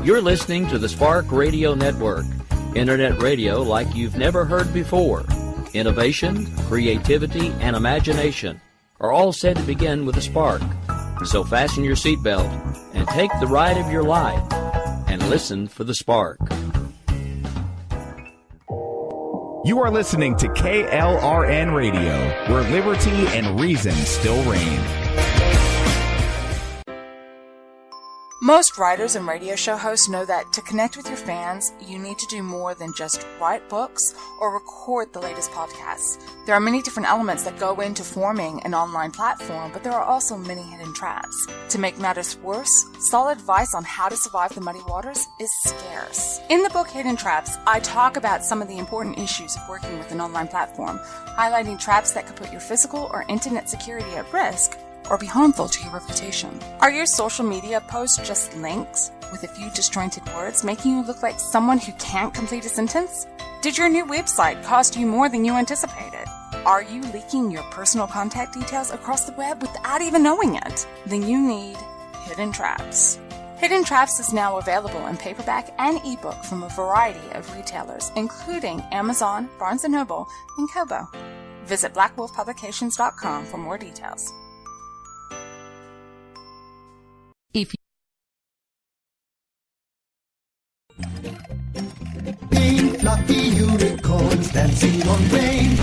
You're listening to the Spark Radio Network, internet radio like you've never heard before. Innovation, creativity, and imagination are all said to begin with a spark. So fasten your seatbelt and take the ride of your life and listen for the spark. You are listening to KLRN Radio, where liberty and reason still reign. Most writers and radio show hosts know that to connect with your fans, you need to do more than just write books or record the latest podcasts. There are many different elements that go into forming an online platform, but there are also many hidden traps. To make matters worse, solid advice on how to survive the muddy waters is scarce. In the book Hidden Traps, I talk about some of the important issues of working with an online platform, highlighting traps that could put your physical or internet security at risk or be harmful to your reputation. Are your social media posts just links with a few disjointed words, making you look like someone who can't complete a sentence? Did your new website cost you more than you anticipated? Are you leaking your personal contact details across the web without even knowing it? Then you need Hidden Traps. Hidden Traps is now available in paperback and ebook from a variety of retailers, including Amazon, Barnes & Noble, and Kobo. Visit blackwolfpublications.com for more details. Pink fluffy unicorns dancing on rain.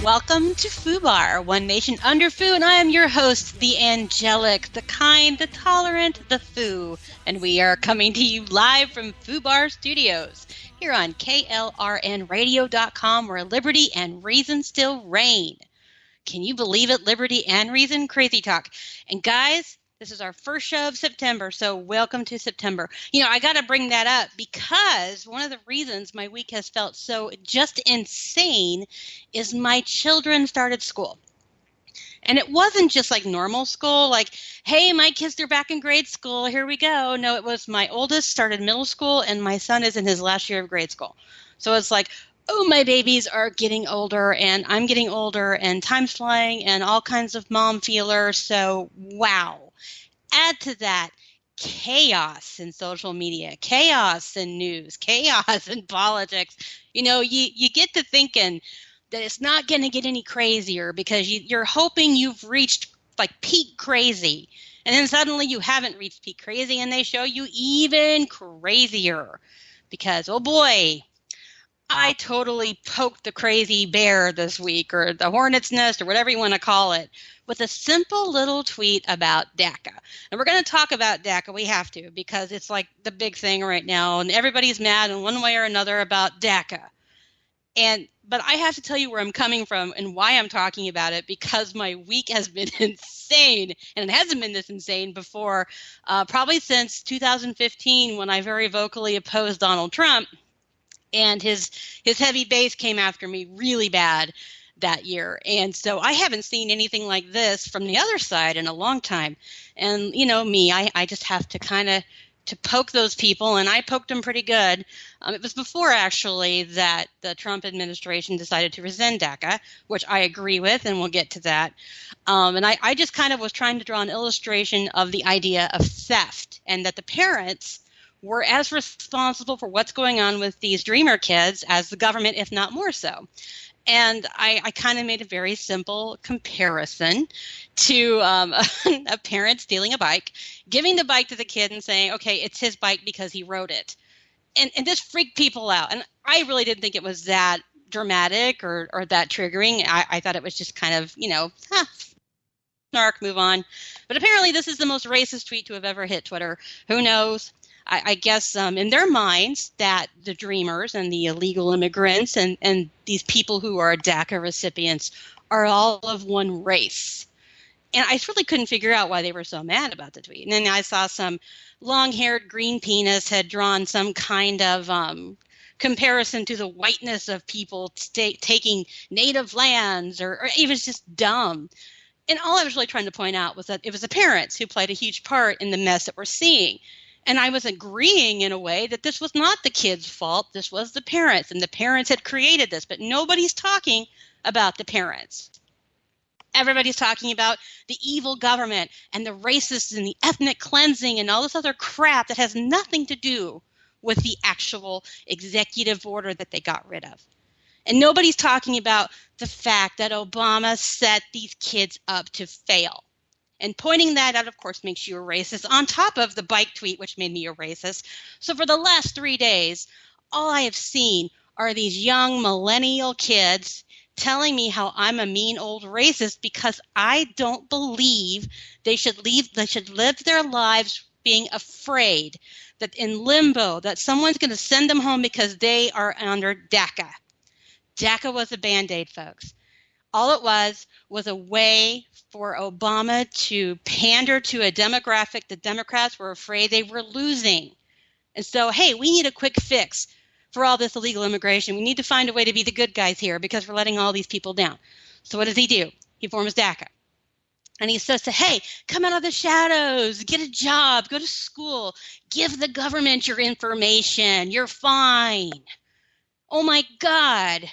Welcome to FUBAR, One Nation Under Fu, and I am your host, the angelic, the kind, the tolerant, the Fu, and we are coming to you live from FUBAR Studios here on KLRNradio.com, where liberty and reason still reign. Can you believe it? Liberty and reason? Crazy talk. And guys, this is our first show of September, so welcome to September. You know, I got to bring that up because one of the reasons my week has felt so just insane is my children started school. And it wasn't just like normal school, like, hey, my kids are back in grade school, here we go. No, it was my oldest started middle school and my son is in his last year of grade school. So it's like, oh, my babies are getting older and I'm getting older and time's flying and all kinds of mom feelers. So, wow. Add to that chaos in social media, chaos in news, chaos in politics. You know, you get to thinking that it's not going to get any crazier because you're hoping you've reached like peak crazy. And then suddenly you haven't reached peak crazy and they show you even crazier because, oh boy, I totally poked the crazy bear this week, or the hornet's nest, or whatever you want to call it, with a simple little tweet about DACA. And we're going to talk about DACA. We have to, because it's like the big thing right now, and everybody's mad in one way or another about DACA. But I have to tell you where I'm coming from and why I'm talking about it, because my week has been insane, and it hasn't been this insane before, probably since 2015, when I very vocally opposed Donald Trump. And his heavy base came after me really bad that year. And so I haven't seen anything like this from the other side in a long time. And, you know, me, I just have to kind of to poke those people, and I poked them pretty good. It was before, actually, that the Trump administration decided to rescind DACA, which I agree with, and we'll get to that. And I just kind of was trying to draw an illustration of the idea of theft, and that the parents were as responsible for what's going on with these dreamer kids as the government, if not more so. And I kind of made a very simple comparison to a parent stealing a bike, giving the bike to the kid and saying, okay, it's his bike because he wrote it. And this freaked people out. And I really didn't think it was that dramatic or that triggering. I thought it was just kind of, snark, move on. But apparently this is the most racist tweet to have ever hit Twitter. Who knows? I guess in their minds that the dreamers and the illegal immigrants and these people who are DACA recipients are all of one race. And I really couldn't figure out why they were so mad about the tweet. And then I saw some long-haired green penis had drawn some kind of comparison to the whiteness of people taking native lands, or it was just dumb. And all I was really trying to point out was that it was the parents who played a huge part in the mess that we're seeing. And I was agreeing in a way that this was not the kids' fault. This was the parents, and the parents had created this. But nobody's talking about the parents. Everybody's talking about the evil government and the racists and the ethnic cleansing and all this other crap that has nothing to do with the actual executive order that they got rid of. And nobody's talking about the fact that Obama set these kids up to fail. And pointing that out, of course, makes you a racist, on top of the bike tweet, which made me a racist. So for the last 3 days, all I have seen are these young millennial kids telling me how I'm a mean old racist because I don't believe they should live their lives being afraid that in limbo, that someone's going to send them home because they are under DACA. DACA was a Band-Aid, folks. All it was a way for Obama to pander to a demographic the Democrats were afraid they were losing. And so, hey, we need a quick fix for all this illegal immigration. We need to find a way to be the good guys here because we're letting all these people down. So what does he do? He forms DACA. And he says to, hey, come out of the shadows, get a job, go to school, give the government your information. You're fine. Oh, my God.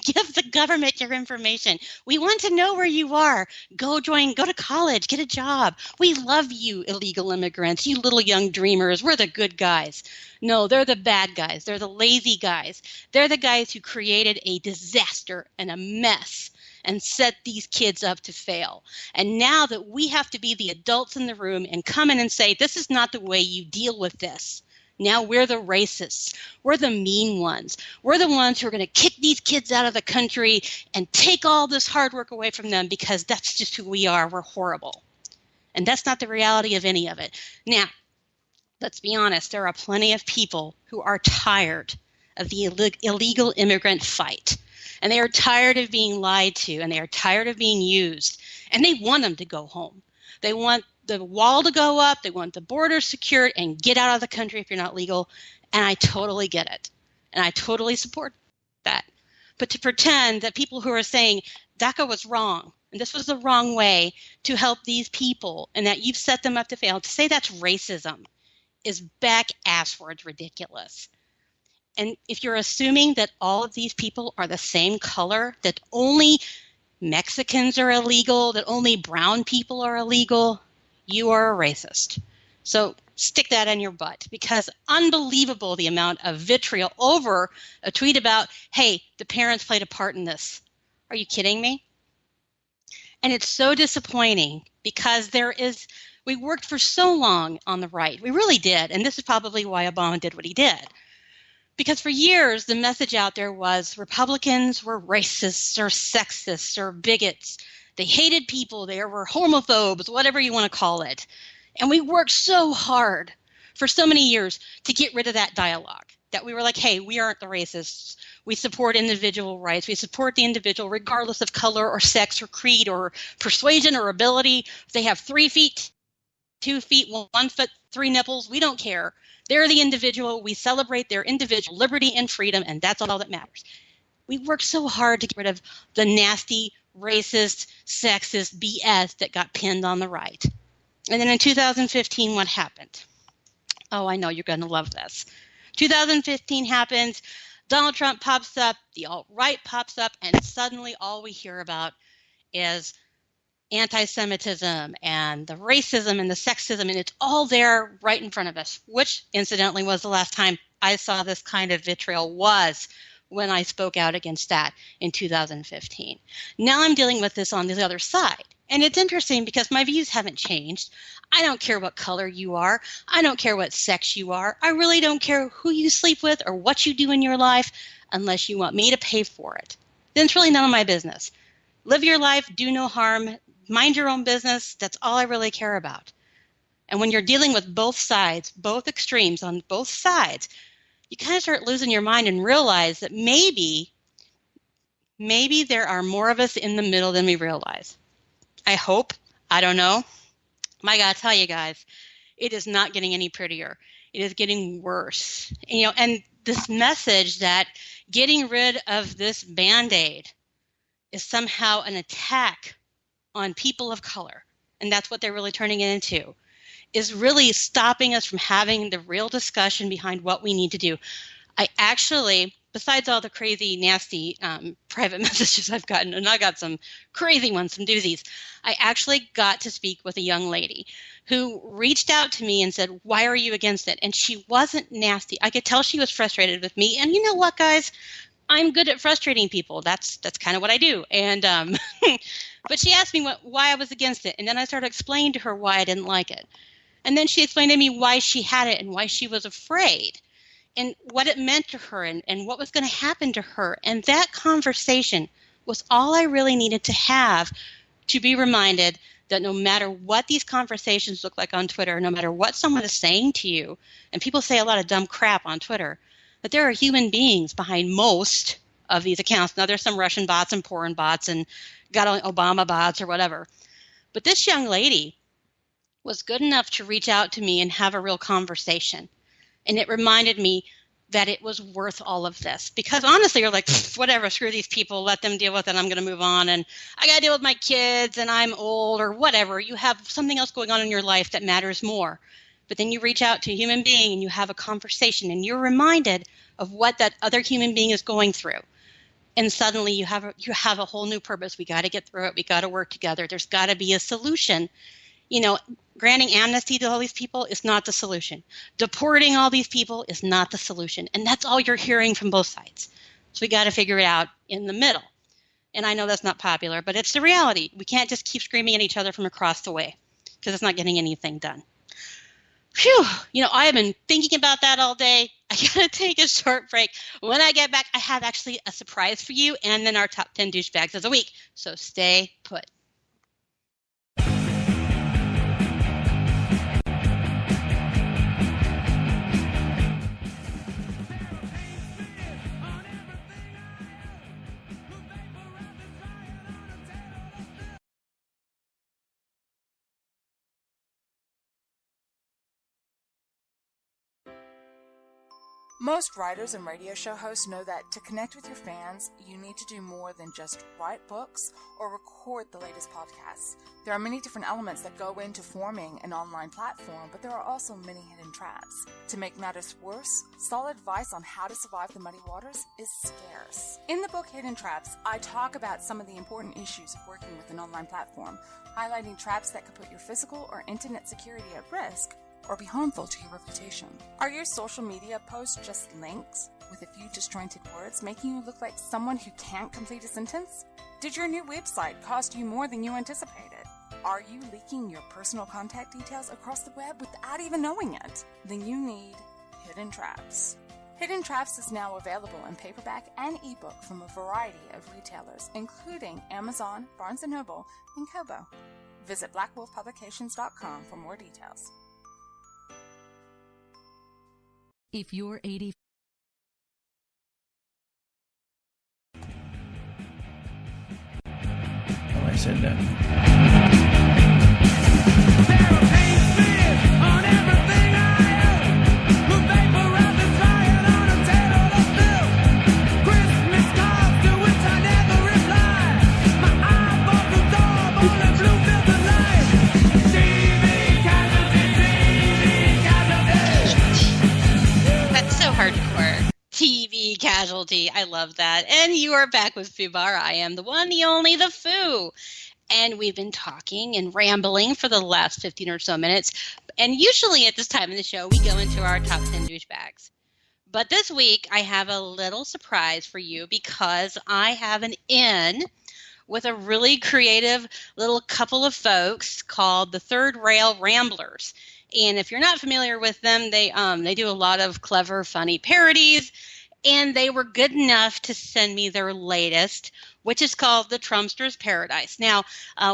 Give the government your information. We want to know where you are. Go to college, get a job. We love you, illegal immigrants, you little young dreamers. We're the good guys. No, they're the bad guys. They're the lazy guys. They're the guys who created a disaster and a mess and set these kids up to fail. And now that we have to be the adults in the room and come in and say, this is not the way you deal with this. Now we're the racists. We're the mean ones. We're the ones who are going to kick these kids out of the country and take all this hard work away from them because that's just who we are. We're horrible. And that's not the reality of any of it. Now, let's be honest. There are plenty of people who are tired of the illegal immigrant fight. And they are tired of being lied to. And they are tired of being used. And they want them to go home. They want the wall to go up, they want the border secured, and get out of the country if you're not legal. And I totally get it. And I totally support that. But to pretend that people who are saying DACA was wrong, and this was the wrong way to help these people, and that you've set them up to fail, to say that's racism is back-asswards ridiculous. And if you're assuming that all of these people are the same color, that only Mexicans are illegal, that only brown people are illegal, you are a racist. So stick that in your butt, because unbelievable the amount of vitriol over a tweet about, hey, the parents played a part in this. Are you kidding me? And it's so disappointing because we worked for so long on the right. We really did. And this is probably why Obama did what he did. Because for years, the message out there was Republicans were racists or sexists or bigots. They hated people. They were homophobes, whatever you want to call it. And we worked so hard for so many years to get rid of that dialogue, that we were like, hey, we aren't the racists. We support individual rights. We support the individual regardless of color or sex or creed or persuasion or ability. If they have 3 feet, 2 feet, 1 foot, 3 nipples, we don't care. They're the individual. We celebrate their individual liberty and freedom, and that's all that matters. We worked so hard to get rid of the nasty, racist, sexist BS that got pinned on the right. And then in 2015, what happened? Oh, I know you're going to love this. 2015 happens. Donald Trump pops up. The alt-right pops up. And suddenly all we hear about is anti-Semitism and the racism and the sexism. And it's all there right in front of us, which incidentally was the last time I saw this kind of vitriol was when I spoke out against that in 2015. Now I'm dealing with this on the other side. And it's interesting because my views haven't changed. I don't care what color you are. I don't care what sex you are. I really don't care who you sleep with or what you do in your life unless you want me to pay for it. Then it's really none of my business. Live your life, do no harm, mind your own business. That's all I really care about. And when you're dealing with both sides, both extremes on both sides, you kind of start losing your mind and realize that maybe there are more of us in the middle than we realize. I hope. I don't know. I got to tell you guys, it is not getting any prettier. It is getting worse. And this message that getting rid of this Band-Aid is somehow an attack on people of color, and that's what they're really turning it into, is really stopping us from having the real discussion behind what we need to do. I actually, besides all the crazy, nasty private messages I've gotten, and I got some crazy ones, some doozies, I actually got to speak with a young lady who reached out to me and said, why are you against it? And she wasn't nasty. I could tell she was frustrated with me. And you know what, guys? I'm good at frustrating people. That's kind of what I do. And but she asked me why I was against it. And then I started explaining to her why I didn't like it. And then she explained to me why she had it and why she was afraid and what it meant to her and what was going to happen to her. And that conversation was all I really needed to have to be reminded that no matter what these conversations look like on Twitter, no matter what someone is saying to you, and people say a lot of dumb crap on Twitter, that there are human beings behind most of these accounts. Now, there's some Russian bots and porn bots and got Obama bots or whatever. But this young lady was good enough to reach out to me and have a real conversation. And it reminded me that it was worth all of this. Because honestly, you're like, whatever, screw these people, let them deal with it, I'm going to move on, and I got to deal with my kids, and I'm old, or whatever. You have something else going on in your life that matters more. But then you reach out to a human being, and you have a conversation, and you're reminded of what that other human being is going through. And suddenly you have a whole new purpose. We got to get through it. We got to work together. There's got to be a solution. Granting amnesty to all these people is not the solution. Deporting all these people is not the solution. And that's all you're hearing from both sides. So we got to figure it out in the middle. And I know that's not popular, but it's the reality. We can't just keep screaming at each other from across the way because it's not getting anything done. Phew. I have been thinking about that all day. I got to take a short break. When I get back, I have actually a surprise for you and then our top 10 douchebags of the week. So stay put. Most writers and radio show hosts know that to connect with your fans, you need to do more than just write books or record the latest podcasts. There are many different elements that go into forming an online platform, but there are also many hidden traps. To make matters worse, solid advice on how to survive the muddy waters is scarce. In the book Hidden Traps, I talk about some of the important issues of working with an online platform, highlighting traps that could put your physical or internet security at risk or be harmful to your reputation. Are your social media posts just links with a few disjointed words, making you look like someone who can't complete a sentence? Did your new website cost you more than you anticipated? Are you leaking your personal contact details across the web without even knowing it? Then you need Hidden Traps. Hidden Traps is now available in paperback and ebook from a variety of retailers, including Amazon, Barnes & Noble, and Kobo. Visit blackwolfpublications.com for more details. If you're 80. I said that. TV Casualty. I love that. And you are back with Fubar. I am the one, the only, the Foo. And we've been talking and rambling for the last 15 or so minutes. And usually at this time in the show, we go into our top 10 douchebags. But this week, I have a little surprise for you because I have an in with a really creative little couple of folks called the Third Rail Ramblers. And if you're not familiar with them, they do a lot of clever, funny parodies. And they were good enough to send me their latest, which is called The Trumpster's Paradise. Now,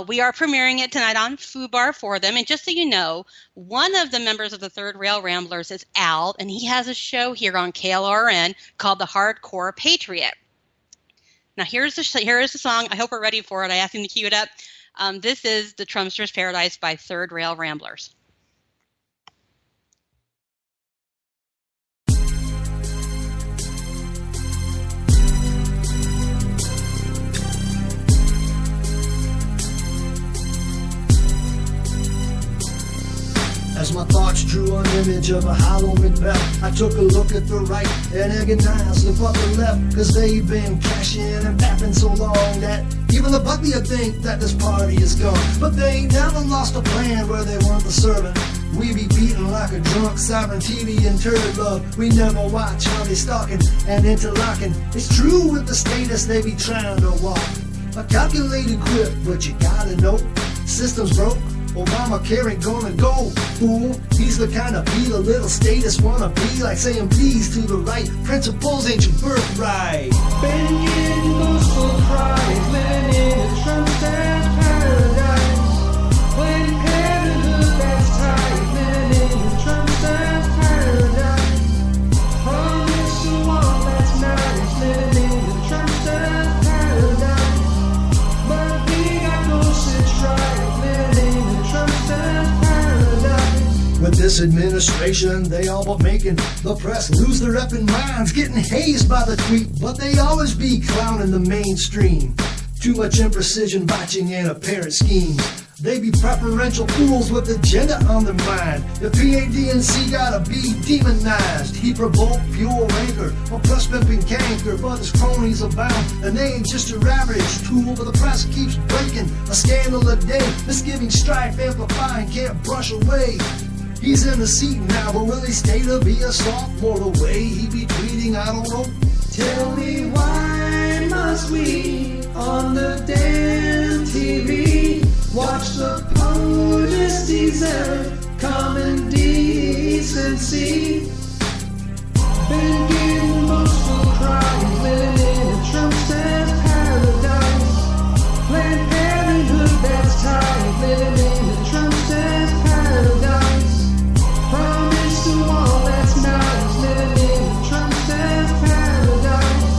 we are premiering it tonight on Fubar for them. And just so you know, one of the members of the Third Rail Ramblers is Al, and he has a show here on KLRN called The Hardcore Patriot. Now, here is the song. I hope we're ready for it. I asked him to cue it up. This is The Trumpster's Paradise by Third Rail Ramblers. As my thoughts drew an image of a hollow Macbeth, I took a look at the right and agonized about the left, cause they've been cashing and bapping so long that even the buckley would think that this party is gone. But they never lost a plan where they weren't the servant. We be beating like a drunk, sovereign TV and turd love. We never watch how they stalking and interlocking. It's true with the status they be trying to walk. A calculated grip, but you gotta know, system's broke. Obamacare ain't gonna go, fool. He's the kind of be the little status wanna be, like saying please to the right. Principles ain't your birthright. Been getting boastful cries, living in a Trumpster's paradise. Playing parenthood that's tight, living in a Trumpster's paradise. Promise the one that's nice, living in a Trumpster's paradise. But we got ghosts that's right, living in a Trumpster's paradise. With this administration, they all but making the press lose their effing minds, getting hazed by the tweet, but they always be clowning the mainstream. Too much imprecision, botching, and apparent schemes. They be preferential fools with agenda on their mind. The PADNC gotta be demonized. He provoked pure rancor, oppressed, pimping canker, but his cronies abound, and they ain't just your average tool. But the press keeps breaking a scandal a day, misgiving, strife, amplifying, can't brush away. He's in the seat now, but will he stay to be a sophomore? The way he be tweeting, I don't know. Tell me why must we on the damn TV watch the POTUS deserve common decency? Been getting boastful cries, living in a Trumpster's paradise. Planned Parenthood that's tight, living in a Trumpster's paradise. Promise to all that's nice, living in a Trumpster's paradise.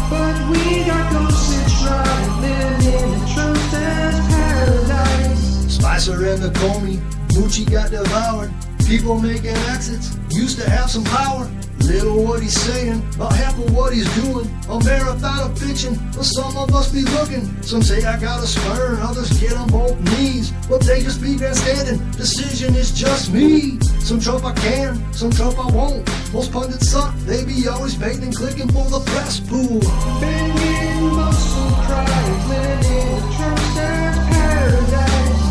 But we got ghosts that's right, living in a Trumpster's paradise. Spicer and the Comey, Moochie got devoured. People making exits used to have some power. Little what he's saying, about half of what he's doing. A marathon of fiction, but some of us be looking. Some say I gotta spurn, others get on both knees, but they just be grandstanding. Decision is just me. Some Trump I can, some Trump I won't. Most pundits suck, they be always baiting, clicking for the press pool. Been getting boastful cries, living in a Trumpster's paradise.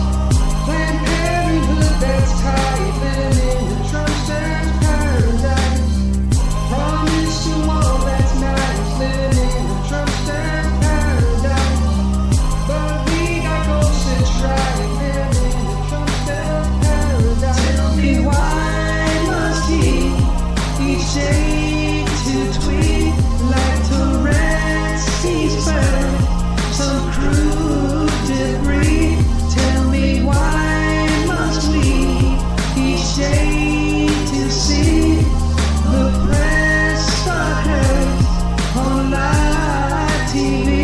Planned Parenthood that's tight, living in a Trumpster's paradise. Promise to all that's nice, living in a Trumpster's paradise. But we got ghosts that's right, living in a Trumpster's paradise. Tell me why must he each day to tweet like Tourette's he's burned some crude debris? Tell me why must we each day to see the press got hurt on live TV?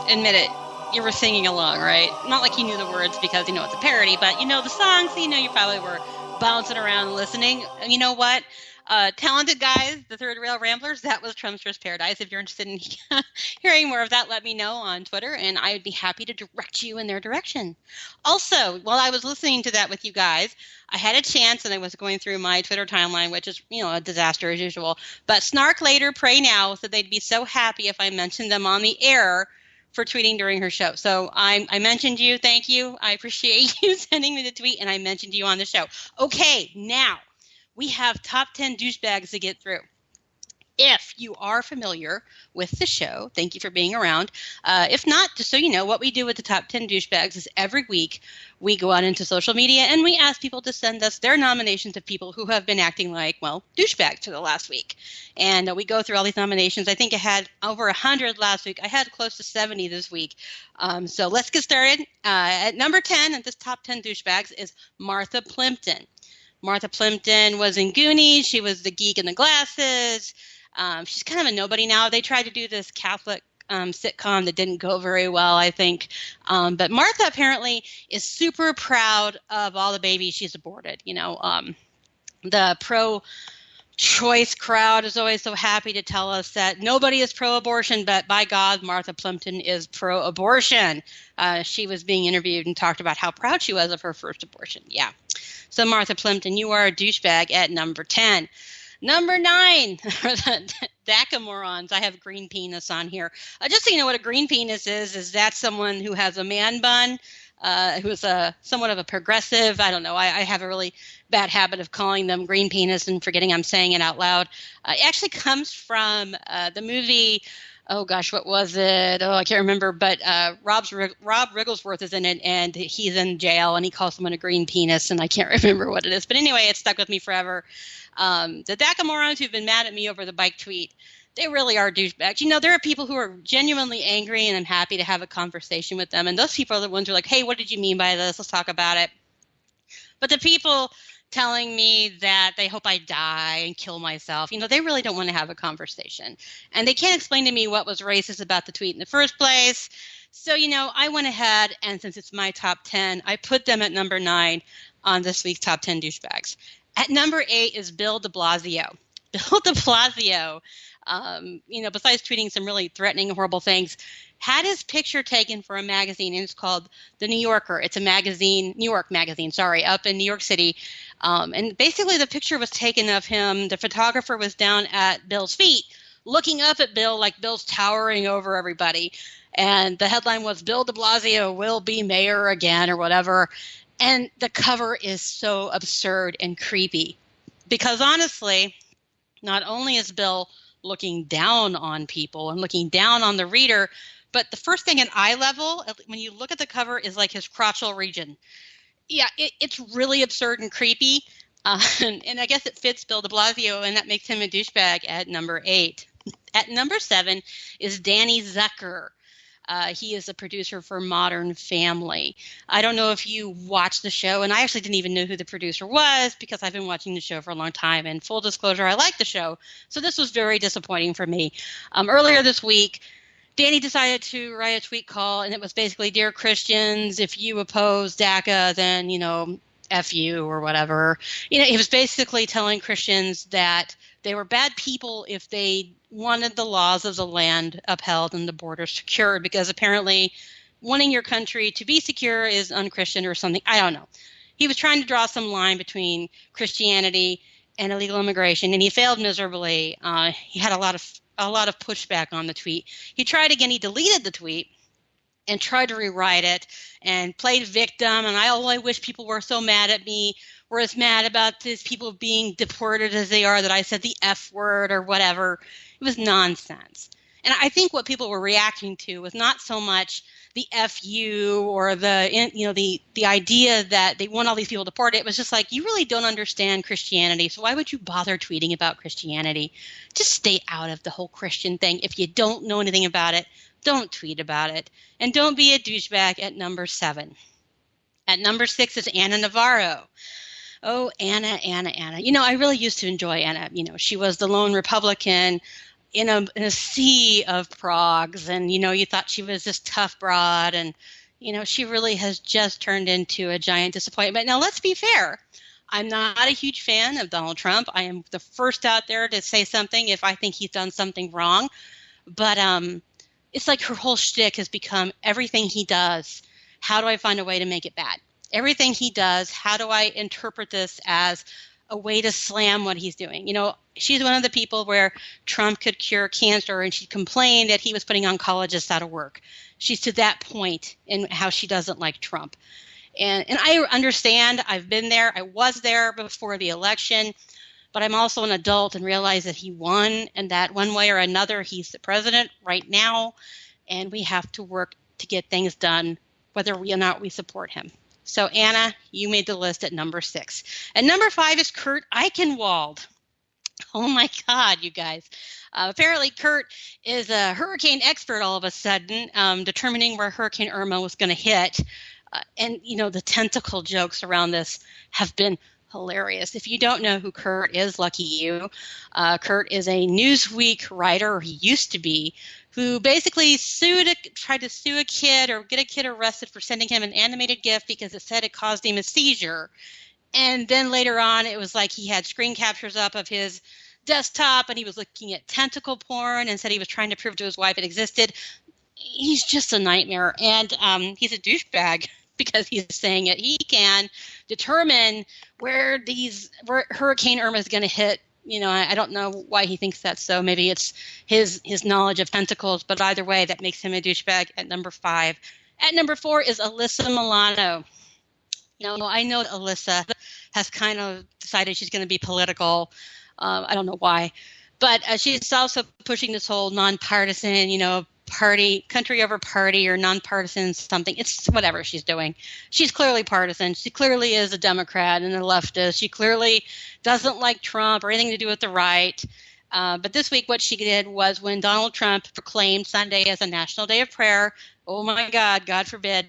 Admit it, you were singing along, right? Not like you knew the words because you know it's a parody, but you know the song, so you know you probably were bouncing around listening. And you know what? Talented guys, the Third Rail Ramblers, that was Trumpster's Paradise. If you're interested in hearing more of that, let me know on Twitter, and I would be happy to direct you in their direction. Also, while I was listening to that with you guys, I had a chance, and I was going through my Twitter timeline, which is, you know, a disaster as usual. But Snark Later, Pray Now said they'd be so happy if I mentioned them on the air for tweeting during her show. So I mentioned you. Thank you. I appreciate you sending me the tweet, and I mentioned you on the show. Okay, now we have top 10 douchebags to get through. If you are familiar with the show, thank you for being around. If not, just so you know, what we do with the top 10 douchebags is every week we go out into social media and we ask people to send us their nominations of people who have been acting like, well, douchebags for the last week. And we go through all these nominations. I think I had over 100 last week. I had close to 70 this week. So let's get started. At number 10 of this top 10 douchebags is Martha Plimpton. Martha Plimpton was in Goonies. She was the geek in the glasses. She's kind of a nobody now. They tried to do this Catholic sitcom that didn't go very well, I think. But Martha apparently is super proud of all the babies she's aborted. The pro-choice crowd is always so happy to tell us that nobody is pro-abortion, but by God, Martha Plimpton is pro-abortion. She was being interviewed and talked about how proud she was of her first abortion. Yeah. So Martha Plimpton, you are a douchebag at number 10. Number 9, DACA morons. I have green penis on here. Just so you know what a green penis is that someone who has a man bun, who is somewhat of a progressive. I don't know. I have a really bad habit of calling them green penis and forgetting I'm saying it out loud. It actually comes from the movie. Oh gosh, what was it? Oh, I can't remember. But Rob Rigglesworth is in it, and he's in jail, and he calls someone a green penis, and I can't remember what it is. But anyway, it stuck with me forever. The DACA morons who've been mad at me over the bike tweet, they really are douchebags. There are people who are genuinely angry, and I'm happy to have a conversation with them. And those people are the ones who are like, hey, what did you mean by this? Let's talk about it. But the people telling me that they hope I die and kill myself, they really don't want to have a conversation. And they can't explain to me what was racist about the tweet in the first place. So, I went ahead, and since it's my top 10, I put them at number 9 on this week's top 10 douchebags. At number 8 is Bill de Blasio. Bill de Blasio, besides tweeting some really threatening, horrible things, had his picture taken for a magazine, and it's called The New Yorker. It's a magazine, New York magazine, up in New York City. And basically the picture was taken of him. The photographer was down at Bill's feet, looking up at Bill like Bill's towering over everybody. And the headline was, Bill de Blasio will be mayor again, or whatever. And the cover is so absurd and creepy because honestly, not only is Bill looking down on people and looking down on the reader, but the first thing at eye level, when you look at the cover, is like his crotchal region. Yeah, it's really absurd and creepy. And I guess it fits Bill de Blasio, and that makes him a douchebag at number 8. At number 7 is Danny Zucker. He is a producer for Modern Family. I don't know if you watched the show, and I actually didn't even know who the producer was because I've been watching the show for a long time. And full disclosure, I like the show, so this was very disappointing for me. Earlier this week, Danny decided to write a tweet call, and it was basically, Dear Christians, if you oppose DACA, then, F you or whatever. He was basically telling Christians that they were bad people if they wanted the laws of the land upheld and the border secured, because apparently wanting your country to be secure is unchristian or something. I don't know. He was trying to draw some line between Christianity and illegal immigration, and he failed miserably. He had a lot of pushback on the tweet. He tried again. He deleted the tweet and tried to rewrite it and played victim. And I wish people were so mad at me, were as mad about these people being deported as they are that I said the F word or whatever. It was nonsense. And I think what people were reacting to was not so much the FU or the idea that they want all these people deported. It was just like, you really don't understand Christianity, so why would you bother tweeting about Christianity? Just stay out of the whole Christian thing. If you don't know anything about it, don't tweet about it. And don't be a douchebag at number 7. At number 6 is Anna Navarro. Oh, Anna. I really used to enjoy Anna. She was the lone Republican in a sea of progs, and you thought she was this tough broad, and she really has just turned into a giant disappointment. Now, let's be fair. I'm not a huge fan of Donald Trump. I am the first out there to say something if I think he's done something wrong. But it's like her whole shtick has become everything he does, how do I find a way to make it bad? Everything he does, how do I interpret this as a way to slam what he's doing? She's one of the people where Trump could cure cancer, and she complained that he was putting oncologists out of work. She's to that point in how she doesn't like Trump. And I understand. I've been there. I was there before the election. but I'm also an adult and realize that he won and that one way or another, he's the president right now, and we have to work to get things done, whether or not we support him. So, Anna, you made the list at number 6. And number 5 is Kurt Eichenwald. Oh, my God, you guys. Apparently, Kurt is a hurricane expert all of a sudden, determining where Hurricane Irma was going to hit. And, the tentacle jokes around this have been hilarious. If you don't know who Kurt is, lucky you. Kurt is a Newsweek writer, or he used to be, who basically tried to sue a kid or get a kid arrested for sending him an animated GIF because it said it caused him a seizure. And then later on, it was like he had screen captures up of his desktop and he was looking at tentacle porn and said he was trying to prove to his wife it existed. He's just a nightmare. And he's a douchebag because he's saying it. He can determine where Hurricane Irma is going to hit. I don't know why he thinks that's so. Maybe it's his knowledge of tentacles, but either way, that makes him a douchebag at number 5. At number 4 is Alyssa Milano. I know Alyssa has kind of decided she's going to be political. I don't know why. But she's also pushing this whole nonpartisan, party, country over party, or nonpartisan something. It's whatever she's doing. She's clearly partisan. She clearly is a Democrat and a leftist. She clearly doesn't like Trump or anything to do with the right. But this week what she did was when Donald Trump proclaimed Sunday as a national day of prayer, oh my God, God forbid,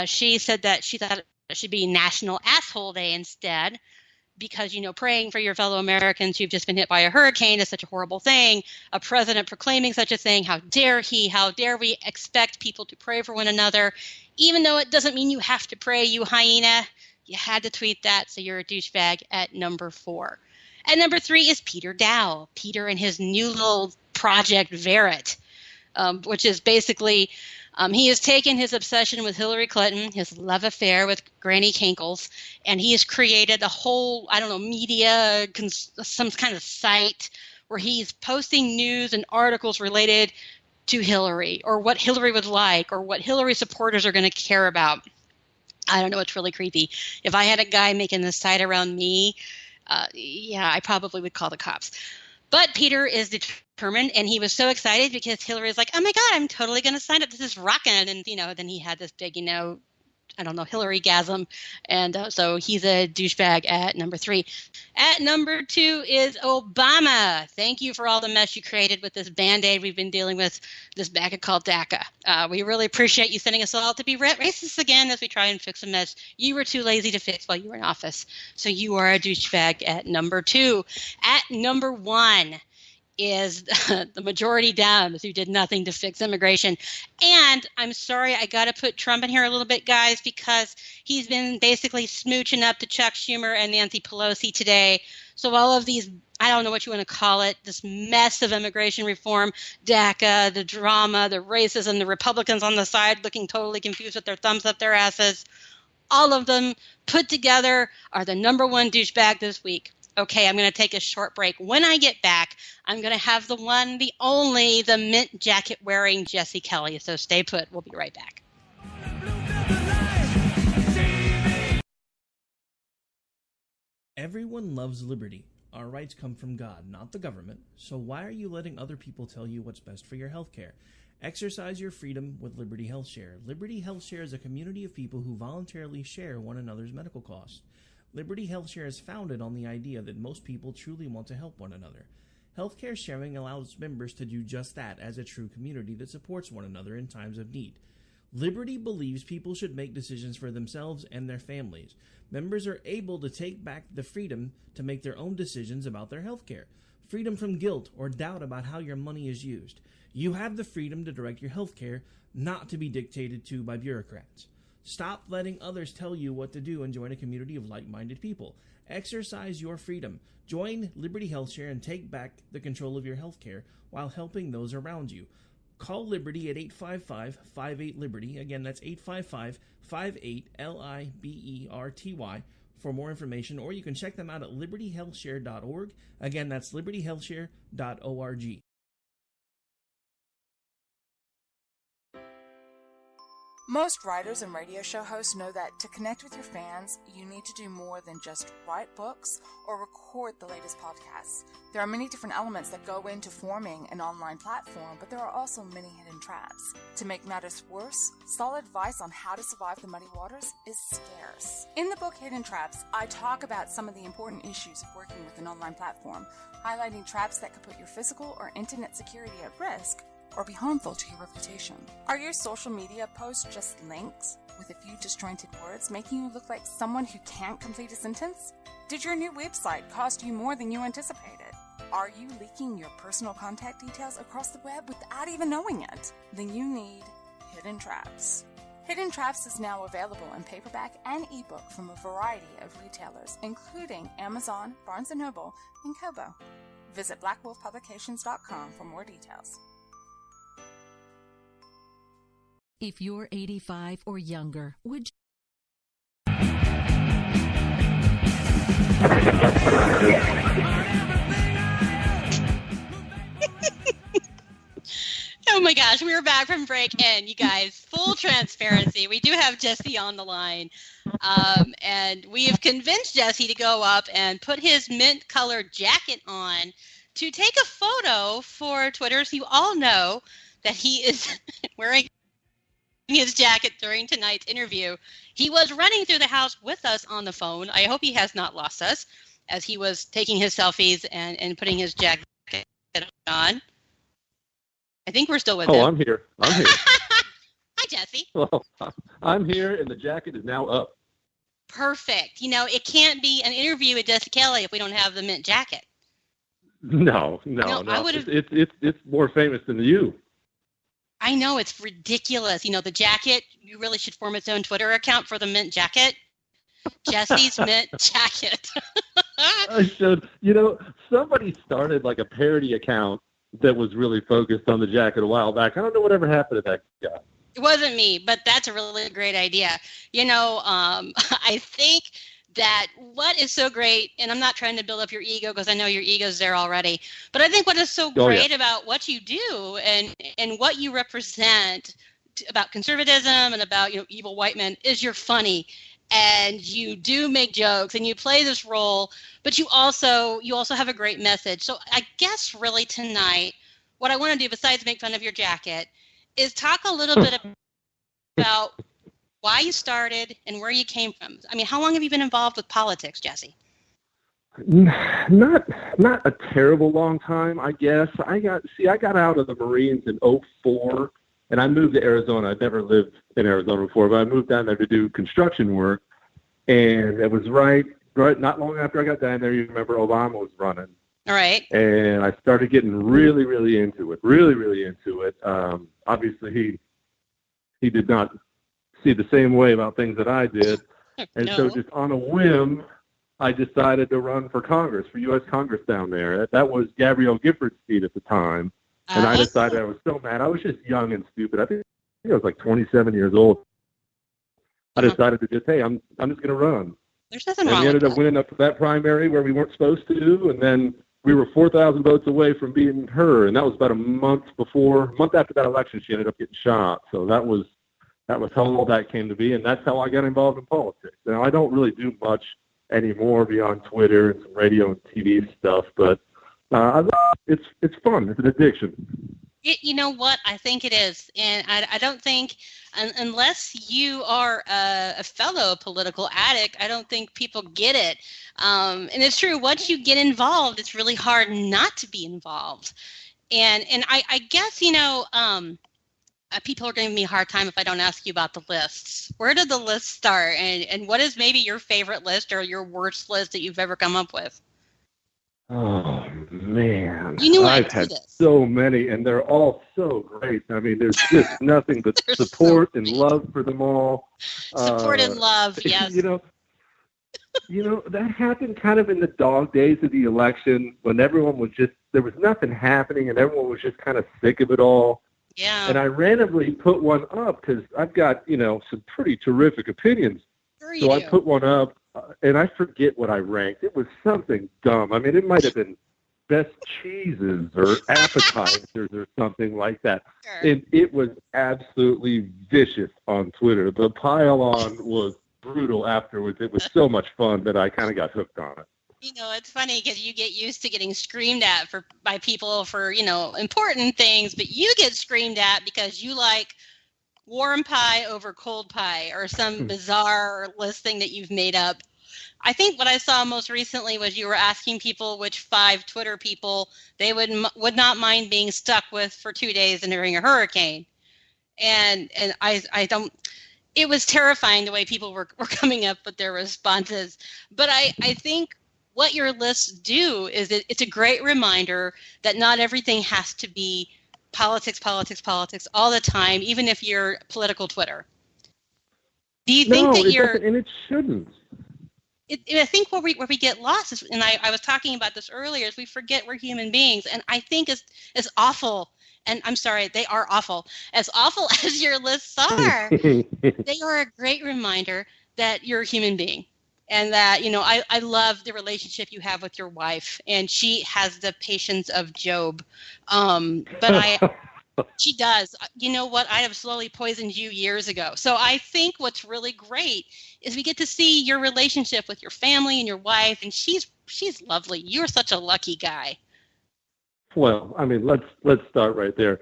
she said that she thought it should be National Asshole Day instead. Because, praying for your fellow Americans who've just been hit by a hurricane is such a horrible thing. A president proclaiming such a thing, how dare he? How dare we expect people to pray for one another? Even though it doesn't mean you have to pray, you hyena. You had to tweet that, so you're a douchebag at number 4. At number 3 is Peter Dow. Peter and his new little project, Verret, which is basically he has taken his obsession with Hillary Clinton, his love affair with Granny Kankles, and he has created a whole, media, some kind of site where he's posting news and articles related to Hillary or what Hillary would like or what Hillary supporters are going to care about. I don't know. It's really creepy. If I had a guy making this site around me, I probably would call the cops. But Peter is determined, and he was so excited because Hillary was like, oh, my God, I'm totally going to sign up. This is rocking. And, then he had this big, Hillary-gasm. And so he's a douchebag at number 3. At number 2 is Obama. Thank you for all the mess you created with this Band-Aid we've been dealing with, this bag called DACA. We really appreciate you sending us all to be racist again as we try and fix a mess you were too lazy to fix while you were in office. So you are a douchebag at number 2. At number 1 is the majority Dems who did nothing to fix immigration. And I'm sorry, I got to put Trump in here a little bit, guys, because he's been basically smooching up to Chuck Schumer and Nancy Pelosi today. So all of these, I don't know what you want to call it, this mess of immigration reform, DACA, the drama, the racism, the Republicans on the side looking totally confused with their thumbs up their asses, all of them put together are the number 1 douchebag this week. Okay, I'm going to take a short break. When I get back, I'm going to have the one, the only, the mint jacket wearing Jesse Kelly. So stay put. We'll be right back. Everyone loves liberty. Our rights come from God, not the government. So why are you letting other people tell you what's best for your health care? Exercise your freedom with Liberty Health Share. Liberty Health Share is a community of people who voluntarily share one another's medical costs. Liberty Health Share is founded on the idea that most people truly want to help one another. Healthcare sharing allows members to do just that as a true community that supports one another in times of need. Liberty believes people should make decisions for themselves and their families. Members are able to take back the freedom to make their own decisions about their healthcare. Freedom from guilt or doubt about how your money is used. You have the freedom to direct your healthcare, not to be dictated to by bureaucrats. Stop letting others tell you what to do and join a community of like-minded people. Exercise your freedom. Join Liberty Health Share and take back the control of your healthcare while helping those around you. Call Liberty at 855-58-LIBERTY. Again, that's 855-58-LIBERTY for more information, or you can check them out at libertyhealthshare.org. Again, that's libertyhealthshare.org. Most writers and radio show hosts know that to connect with your fans, you need to do more than just write books or record the latest podcasts. There are many different elements that go into forming an online platform, but there are also many hidden traps. To make matters worse, solid advice on how to survive the muddy waters is scarce. In the book Hidden Traps, I talk about some of the important issues of working with an online platform, highlighting traps that could put your physical or internet security at risk or be harmful to your reputation. Are your social media posts just links with a few disjointed words, making you look like someone who can't complete a sentence? Did your new website cost you more than you anticipated? Are you leaking your personal contact details across the web without even knowing it? Then you need Hidden Traps. Hidden Traps is now available in paperback and ebook from a variety of retailers, including Amazon, Barnes & Noble, and Kobo. Visit blackwolfpublications.com for more details. If you're 85 or younger, would Oh my gosh, we were back from break, and you guys, full transparency, we do have Jesse on the line, and we have convinced Jesse to go up and put his mint-colored jacket on to take a photo for Twitter, so you all know that he is wearing his jacket during tonight's interview. He was running through the house with us on the phone. I hope he has not lost us as he was taking his selfies and putting his jacket on. I think we're still with him. Oh, I'm here. Hi, Jesse. Well, I'm here, and the jacket is now up. Perfect. You know, it can't be an interview with Jesse Kelly if we don't have the mint jacket. No. I would've- It's more famous than you. I know, it's ridiculous. You know, the jacket, you really should form its own Twitter account for the mint jacket. Jesse's mint jacket. I should. You know, somebody started like a parody account that was really focused on the jacket a while back. I don't know whatever happened to that guy. It wasn't me, but that's a really great idea. You know, I think that what is so great, and I'm not trying to build up your ego because I know your ego's there already, but I think what is so great about what you do and what you represent about conservatism and about, you know, evil white men is you're funny. And you do make jokes and you play this role, but you also have a great message. So I guess really tonight, what I want to do besides make fun of your jacket is talk a little bit about why you started and where you came from. I mean, how long have you been involved with politics, Jesse? Not a terrible long time, I guess. I got out of the Marines in 2004. And I moved to Arizona. I'd never lived in Arizona before, but I moved down there to do construction work. And it was right not long after I got down there, you remember Obama was running. All right. And I started getting really, really into it, really, really into it. Obviously, he did not see the same way about things that I did. And so just on a whim, I decided to run for Congress, for U.S. Congress down there. That was Gabrielle Giffords' seat at the time. And I decided I was so mad. I was just young and stupid. I think I was like 27 years old. I decided to just, hey, I'm just going to run. There's nothing wrong with that. And we ended up winning up to that primary where we weren't supposed to. And then we were 4,000 votes away from beating her. And that was about a month after that election, she ended up getting shot. So that was how all that came to be. And that's how I got involved in politics. Now, I don't really do much anymore beyond Twitter and some radio and TV stuff, but it's fun. It's an addiction. You know what? I think it is. And I don't think, unless you are a fellow political addict, I don't think people get it. And it's true. Once you get involved, it's really hard not to be involved. And I guess, you know, people are going to give me a hard time if I don't ask you about the lists. Where did the list start? And what is maybe your favorite list or your worst list that you've ever come up with? Oh, man. You knew I've had so many, and they're all so great. I mean, there's just nothing but support and love for them all. Support and love, yes. You know, that happened kind of in the dog days of the election when everyone was just, there was nothing happening, and everyone was just kind of sick of it all. Yeah. And I randomly put one up because I've got, you know, some pretty terrific opinions. Sure so I put one up. And I forget what I ranked. It was something dumb. I mean, it might have been best cheeses or appetizers or something like that. Sure. And it was absolutely vicious on Twitter. The pile-on was brutal afterwards. It was so much fun that I kind of got hooked on it. You know, it's funny because you get used to getting screamed at by people for, you know, important things, but you get screamed at because you like warm pie over cold pie or some bizarre listing that you've made up. I think what I saw most recently was you were asking people which 5 Twitter people they would not mind being stuck with for 2 days during a hurricane. And I don't, it was terrifying the way people were coming up with their responses. But I think what your lists do is it's a great reminder that not everything has to be politics all the time, even if you're political Twitter. Do you think that you're... and it shouldn't. I think where we get lost is, and I was talking about this earlier, is we forget we're human beings. And I think as awful, and I'm sorry, they are awful. As awful as your lists are, they are a great reminder that you're a human being. And that, you know, I love the relationship you have with your wife, and she has the patience of Job. But she does. You know what? I have slowly poisoned you years ago. So I think what's really great is we get to see your relationship with your family and your wife, and she's lovely. You're such a lucky guy. Well, I mean, let's start right there.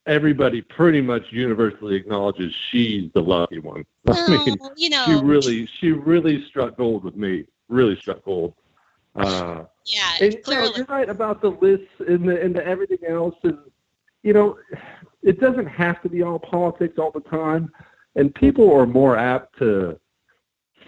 Everybody pretty much universally acknowledges she's the lucky one. I mean, you know, she really struck gold with me. Really struck gold. Yeah, and, clearly. You're right about the lists and the everything else, and you know, it doesn't have to be all politics all the time. And people are more apt to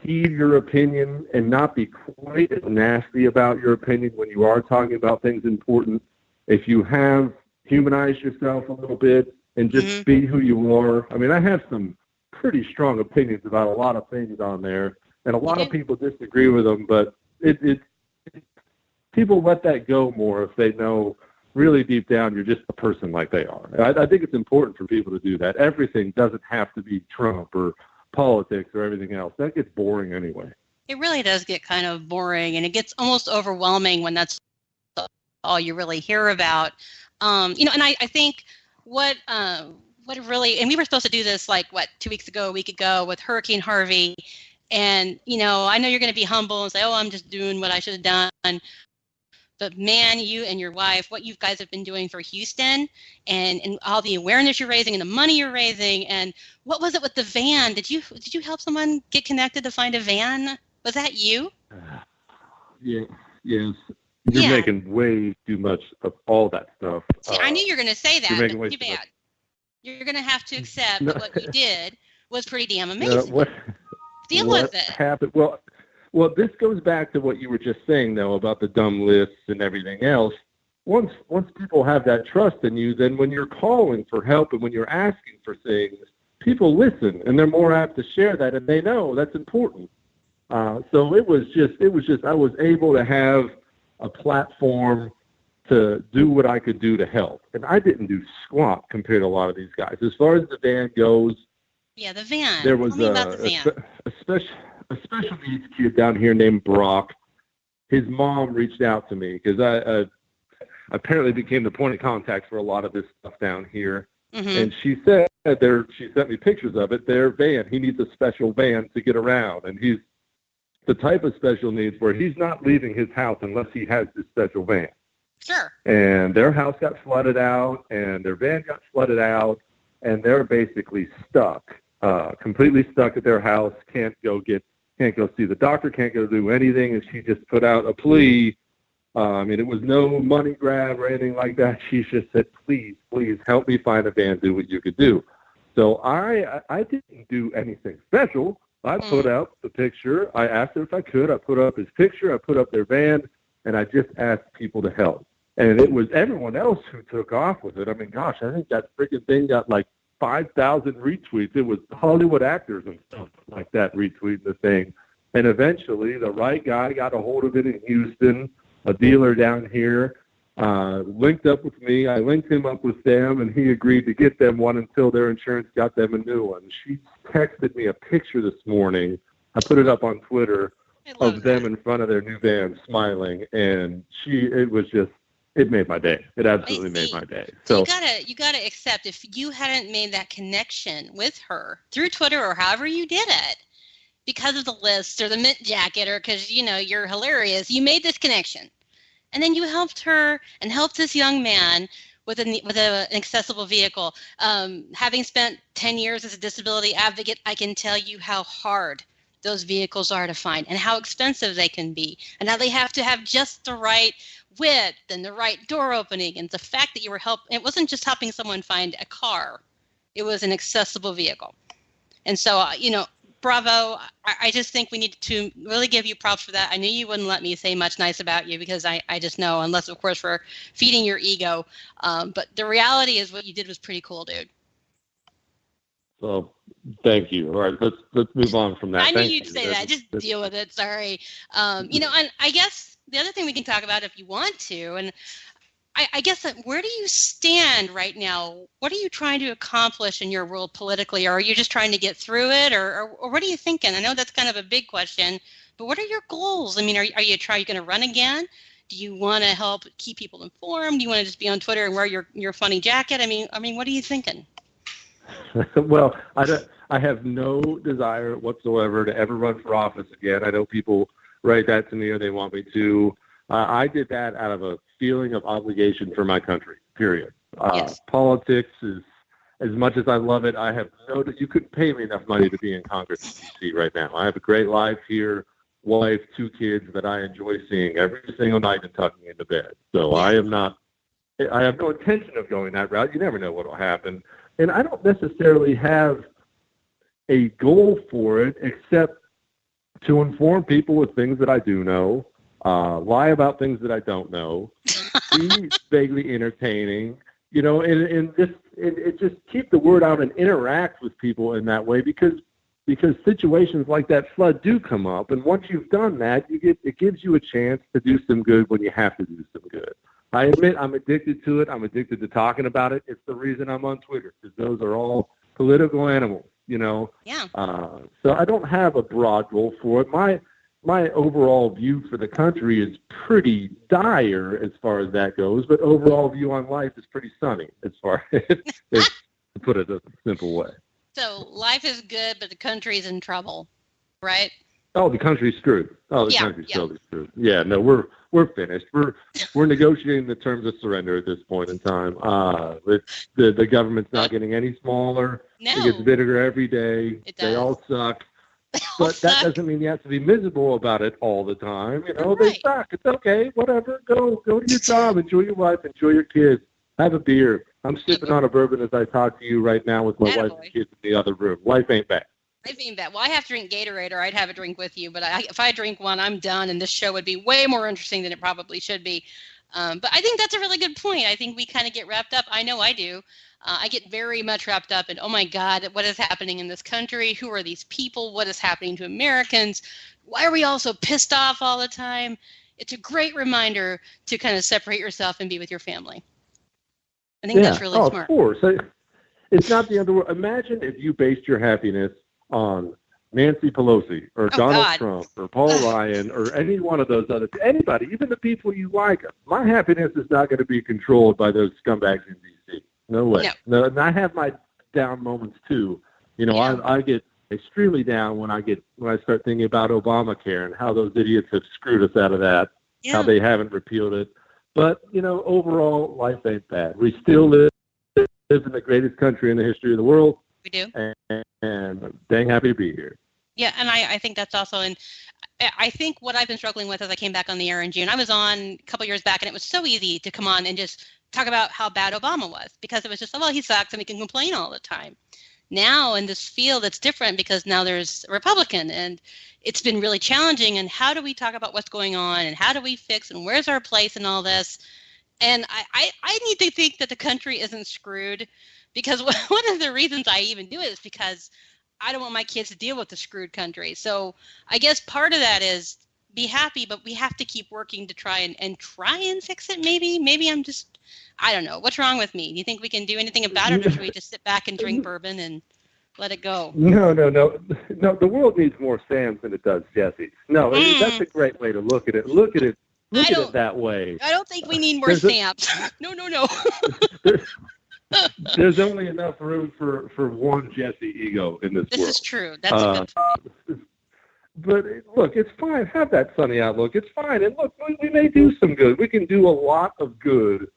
heed your opinion and not be quite as nasty about your opinion when you are talking about things important. If you have humanized yourself a little bit and just be who you are. I mean, I have some pretty strong opinions about a lot of things on there, and a lot of people disagree with them, but people let that go more if they know really deep down you're just a person like they are. I think it's important for people to do that. Everything doesn't have to be Trump or politics or everything else. That gets boring anyway. It really does get kind of boring, and it gets almost overwhelming when that's all you really hear about. You know, and I think what really, and we were supposed to do this like, 2 weeks ago, a week ago with Hurricane Harvey. And, you know, I know you're going to be humble and say, oh, I'm just doing what I should have done. But man, you and your wife, what you guys have been doing for Houston and all the awareness you're raising and the money you're raising. And what was it with the van? Did you help someone get connected to find a van? Was that you? Yes. You're making way too much of all that stuff. See, I knew you were going to say that. But too bad. Much. You're going to have to accept that what you did was pretty damn amazing. Deal with it. Happened? Well, this goes back to what you were just saying, though, about the dumb lists and everything else. Once people have that trust in you, then when you're calling for help and when you're asking for things, people listen, and they're more apt to share that, and they know that's important. So it was just I was able to have a platform to do what I could do to help. And I didn't do squat compared to a lot of these guys. As far as the van goes, yeah, the van. There was a special needs kid down here named Brock. His mom reached out to me because I apparently became the point of contact for a lot of this stuff down here. Mm-hmm. And she said she sent me pictures of it. Their van, he needs a special van to get around. And he's the type of special needs where he's not leaving his house unless he has this special van. Sure. And their house got flooded out, and their van got flooded out, and they're basically stuck, completely stuck at their house. Can't go see the doctor, can't go do anything. And she just put out a plea. I mean, it was no money grab or anything like that. She just said, please help me find a van, do what you could do. So I didn't do anything special. I put up the picture. I asked her if I could. I put up his picture. I put up their van, and I just asked people to help. And it was everyone else who took off with it. I mean, gosh, I think that freaking thing got like 5,000 retweets. It was Hollywood actors and stuff like that retweeting the thing. And eventually the right guy got a hold of it in Houston, a dealer down here, linked up with me. I linked him up with them, and he agreed to get them one until their insurance got them a new one. She texted me a picture this morning. I put it up on Twitter of them in front of their new van smiling, and it was just it made my day. It absolutely made my day. So you gotta accept, if you hadn't made that connection with her through Twitter or however you did it, because of the list or the mint jacket or because, you're hilarious, you made this connection. And then you helped her and helped this young man with an accessible vehicle. Having spent 10 years as a disability advocate, I can tell you how hard those vehicles are to find and how expensive they can be and how they have to have just the right width and the right door opening. And the fact that you were it wasn't just helping someone find a car, it was an accessible vehicle. And so, bravo. I just think we need to really give you props for that. I knew you wouldn't let me say much nice about you because I just know, unless, of course, we're feeding your ego. But the reality is what you did was pretty cool, dude. Well, thank you. All right, let's move on from that. I knew you'd say that. Just deal with it. Sorry. And I guess the other thing we can talk about if you want to, and I guess where do you stand right now? What are you trying to accomplish in your world politically? Or are you just trying to get through it? Or what are you thinking? I know that's kind of a big question, but what are your goals? I mean, are you going to run again? Do you want to help keep people informed? Do you want to just be on Twitter and wear your funny jacket? I mean, what are you thinking? Well, I have no desire whatsoever to ever run for office again. I know people write that to me or they want me to. I did that out of a feeling of obligation for my country, period. Yes. Politics is, as much as I love it, I have you couldn't pay me enough money to be in Congress in D.C. right now. I have a great life here, wife, 2 kids that I enjoy seeing every single night and tucking into bed. So I have no intention of going that route. You never know what will happen. And I don't necessarily have a goal for it except to inform people with things that I do know, lie about things that I don't know, be vaguely entertaining, and just keep the word out and interact with people in that way because situations like that flood do come up. And once you've done that, it gives you a chance to do some good when you have to do some good. I admit I'm addicted to it. I'm addicted to talking about it. It's the reason I'm on Twitter, because those are all political animals, Yeah. So I don't have a broad goal for it. My overall view for the country is pretty dire as far as that goes, but overall view on life is pretty sunny as far as to put it a simple way. So life is good, but the country's in trouble, right? Oh, the country's screwed. Oh, the country's totally screwed. Yeah, no, we're finished. We're negotiating the terms of surrender at this point in time. The government's not getting any smaller. No. It gets bigger every day. It does. They all suck. But that doesn't mean you have to be miserable about it all the time. Right. They suck. It's okay. Whatever. Go to your job. Enjoy your wife. Enjoy your kids. Have a beer. I'm sipping on a bourbon as I talk to you right now with my wife and kids in the other room. Life ain't bad. Life ain't bad. Well, I have to drink Gatorade, or I'd have a drink with you. But if I drink one, I'm done, and this show would be way more interesting than it probably should be. But I think that's a really good point. I think we kind of get wrapped up. I know I do. I get very much wrapped up in, oh, my God, what is happening in this country? Who are these people? What is happening to Americans? Why are we all so pissed off all the time? It's a great reminder to kind of separate yourself and be with your family. I think that's really smart. Of course. It's not the end of the world. Imagine if you based your happiness on Nancy Pelosi or Donald Trump or Paul Ryan or any one of those anybody, even the people you like. My happiness is not going to be controlled by those scumbags in D.C. No way. No, and I have my down moments too. I get extremely down when I start thinking about Obamacare and how those idiots have screwed us out of that, how they haven't repealed it. But, overall, life ain't bad. We still live in the greatest country in the history of the world. We do. And I'm dang happy to be here. Yeah, and I think that's also, and I think what I've been struggling with as I came back on the air in June, I was on a couple years back, and it was so easy to come on and just talk about how bad Obama was, because it was just, he sucks, and we can complain all the time. Now in this field, it's different because now there's a Republican, and it's been really challenging. And how do we talk about what's going on, and how do we fix, and where's our place in all this? And I need to think that the country isn't screwed, because one of the reasons I even do it is because I don't want my kids to deal with the screwed country. So I guess part of that is be happy, but we have to keep working to try and fix it. Maybe I'm just, I don't know. What's wrong with me? Do you think we can do anything about it, or should we just sit back and drink bourbon and let it go? No. The world needs more Sams than it does Jesse's. No, that's a great way to look at it. Look at it look at it that way. I don't think we need more stamps. No. There's only enough room for one Jesse ego in this world. This is true. That's a good. But look, it's fine. Have that sunny outlook. It's fine. And look, we may do some good. We can do a lot of good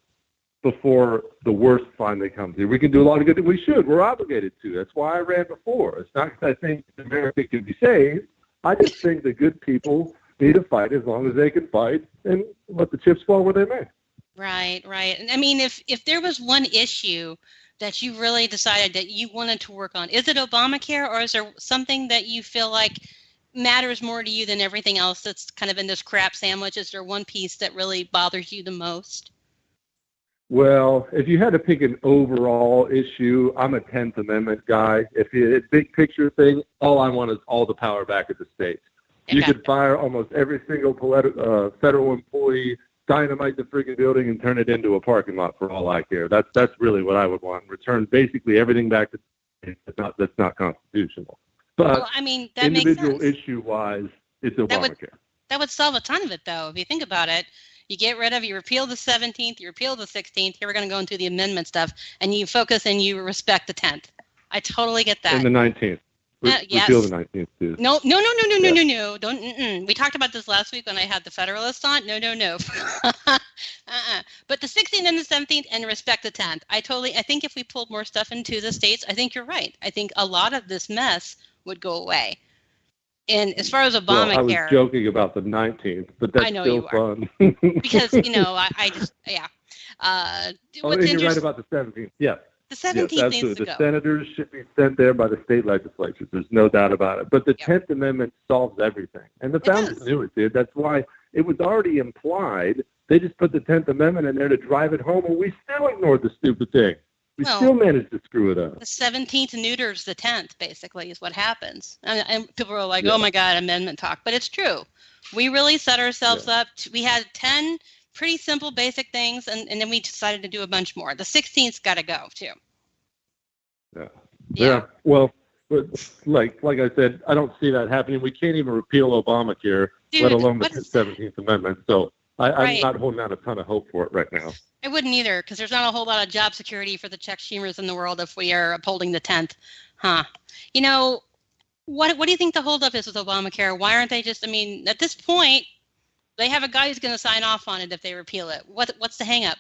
before the worst finally comes here. We can do a lot of good. We should. We're obligated to. That's why I ran before. It's not because I think America can be saved. I just think the good people need to fight as long as they can fight and let the chips fall where they may. Right. And I mean, if there was one issue that you really decided that you wanted to work on, is it Obamacare, or is there something that you feel like matters more to you than everything else that's kind of in this crap sandwich? Is there one piece that really bothers you the most? Well, if you had to pick an overall issue, I'm a 10th Amendment guy. If it's a big picture thing, all I want is all the power back at the states. Okay. You could fire almost every single federal employee, dynamite the freaking building, and turn it into a parking lot for all I care. That's really what I would want. Return basically everything back to the states. That's not constitutional. But well, I mean, that individual makes sense. Issue-wise, it's Obamacare. That would solve a ton of it, though. If you think about it, you repeal the 17th, you repeal the 16th. Here we're going to go into the amendment stuff, and you focus and you respect the 10th. I totally get that. And the 19th. Yes. Repeal the 19th, too. No. Don't. We talked about this last week when I had the Federalists on. No. But the 16th and the 17th, and respect the 10th. I think if we pulled more stuff into the states, I think you're right. I think a lot of this mess would go away. And as far as Obamacare, well, I was joking about the 19th, but that's still fun. Because I just and you're right about the 17th. Yes. The 17th needs to go. The senators should be sent there by the state legislatures. There's no doubt about it. But the 10th Amendment solves everything, and the founders knew it did. That's why it was already implied. They just put the 10th Amendment in there to drive it home, and we still ignored the stupid thing. We still managed to screw it up. The 17th neuters the 10th, basically, is what happens. And people are like, oh, my God, amendment talk. But it's true. We really set ourselves up. We had 10 pretty simple, basic things, and then we decided to do a bunch more. The 16th's got to go, too. Yeah. Well, but like I said, I don't see that happening. We can't even repeal Obamacare, let alone the 17th Amendment. So I'm not holding out a ton of hope for it right now. I wouldn't either, because there's not a whole lot of job security for the Chuck Schumers in the world if we are upholding the 10th. You know, what do you think the holdup is with Obamacare? Why aren't they just, at this point, they have a guy who's going to sign off on it if they repeal it. What's the hang up?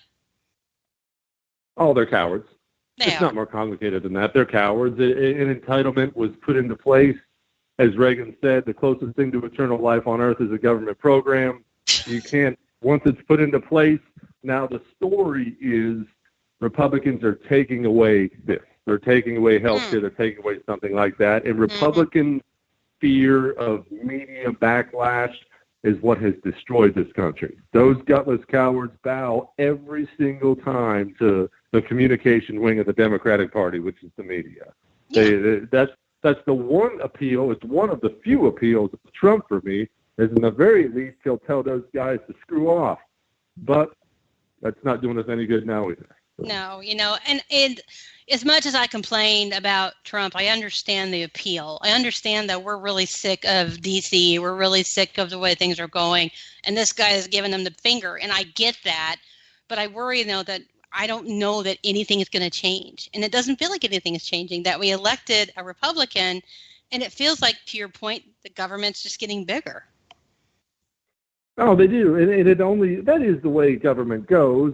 Oh, they're cowards. It's not more complicated than that. They're cowards. An entitlement was put into place. As Reagan said, the closest thing to eternal life on earth is a government program. You can't, once it's put into place. Now, the story is Republicans are taking away this. They're taking away health care. They're taking away something like that. And Republican fear of media backlash is what has destroyed this country. Those gutless cowards bow every single time to the communication wing of the Democratic Party, which is the media. That's the one appeal. It's one of the few appeals of Trump for me, is in the very least he'll tell those guys to screw off. But that's not doing us any good now either. No, and as much as I complained about Trump, I understand the appeal. I understand that we're really sick of D.C. We're really sick of the way things are going, and this guy is giving them the finger, and I get that. But I worry, that I don't know that anything is going to change, and it doesn't feel like anything is changing, that we elected a Republican, and it feels like, to your point, the government's just getting bigger. Oh, they do, and that is the way government goes.